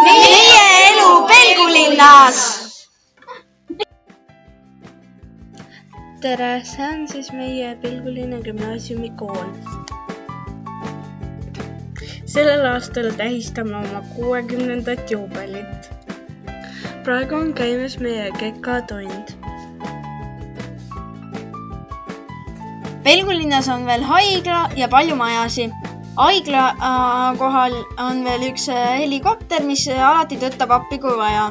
meie elu Pelgulinnas. Tere, see on siis meie Pelgulinna gümnaasiumi kool. Sellel aastal tähistame oma 60. juubelit. Praegu on käimas meie kekatund. Pelgulinnas on veel haigla ja palju majasi. Haigla kohal on veel üks helikopter, mis alati tõttab appi, kui vaja.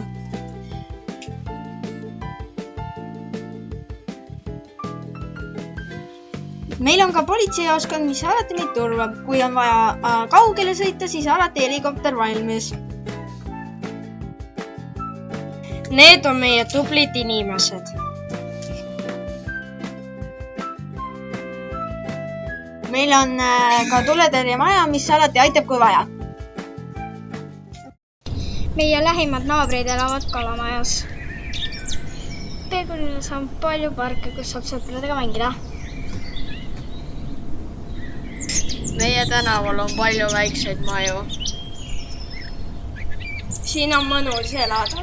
Meil on ka politseijaoskond, mis alati meid turvab. Kui on vaja kaugele sõita, siis alati helikopter valmis. Need on meie tublid inimesed. Meil on ka tuletõrjemaja, mis alati aitab, kui vaja. Meie lähimad naabrid elavad kalamajas. Pelgulinnas on palju parke, kus saab sõpradega mängida. Meie tänaval on palju väikseid maju. Siin on mõnus elada.